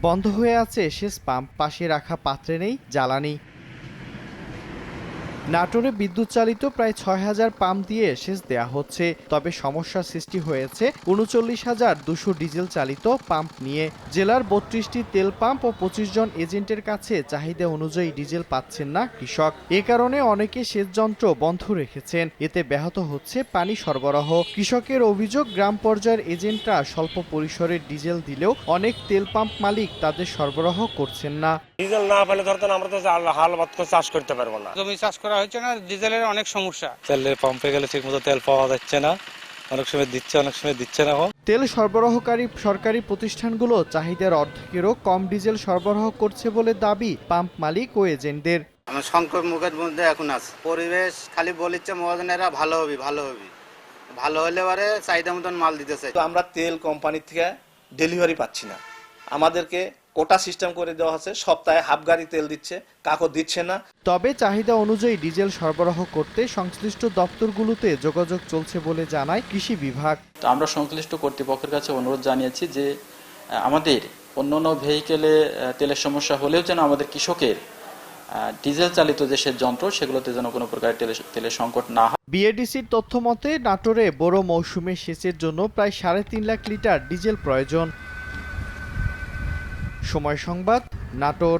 বন্ধ হয়ে আছে সেচ পাম্প, পাশে রাখা পাত্রে নেই জ্বালানি। নাটোরে বিদ্যুৎ চালিত প্রায় ৬,০০০ পাম্প দিয়ে সেচ দেয়া হচ্ছে, তবে সমস্যার সৃষ্টি হয়েছে ৩৯,২০০ ডিজেল চালিত পাম্প নিয়ে। জেলার ৩২টি তেল পাম্প ও ২৫ জন এজেন্টের কাছে চাহিদা অনুযায়ী ডিজেল পাচ্ছেন না কৃষক। এ কারণে অনেকে সেচ যন্ত্র বন্ধ রেখেছেন, এতে ব্যাহত হচ্ছে পানি সরবরাহ। কৃষকের অভিযোগ, গ্রাম পর্যায়ের এজেন্টরা স্বল্প পরিসরে ডিজেল দিলেও অনেক তেল পাম্প মালিক তাদের সরবরাহ করছেন না। ডিজেল না পেলে ধরতেন আমরা তো হাল বাত করে চাষ করতে পারবো না। জমি চাষ করা হচ্ছে না, ডিজেলের অনেক সমস্যা। তেলের পাম্পে গেলে ঠিকমতো তেল পাওয়া যাচ্ছে না, অনেক সময় দিচ্ছে, অনেক সময় দিচ্ছে না। তেল সরবরাহকারী সরকারি প্রতিষ্ঠানগুলো চাহিদার অর্ধেকেরও কম ডিজেল সরবরাহ করছে বলে দাবি পাম্প মালিক ও এজেন্টদের। আমার সংকট মুখের মধ্যে এখন আছে। পরিবেশ খালি বলিচ্ছে মহাজনেরা ভালো হবে ভালো হলে পরে চাহিদা মতন মাল দিতেছে। তো আমরা তেল কোম্পানি থেকে ডেলিভারি পাচ্ছি না, আমাদেরকে কোটা সিস্টেম করে দেওয়া হচ্ছে, সপ্তাহে হাফ গাড়ি তেল দিচ্ছে, কাকো দিচ্ছে না। তবে চাহিদা অনুযায়ী ডিজেল সরবরাহ করতে সংশ্লিষ্ট দপ্তরগুলোতে যোগাযোগ চলছে বলে জানায় কৃষি বিভাগ। তো আমরা সংশ্লিষ্ট কর্তৃপক্ষের কাছে অনুরোধ জানিয়েছি যে আমাদের অন্যান্য ভেহিকেলে তেলের সমস্যা হলেও যেন আমাদের কৃষকের ডিজেল চালিত যে সেচ যন্ত্র সেগুলোতে যেন কোনো প্রকার তেলের সংকট না হয়। বিএডিসির তথ্য মতে নাটোরে বড় মৌসুমে সেচের জন্য প্রায় ৩.৫ লাখ লিটার ডিজেল প্রয়োজন। সময় সংবাদ, নাটোর।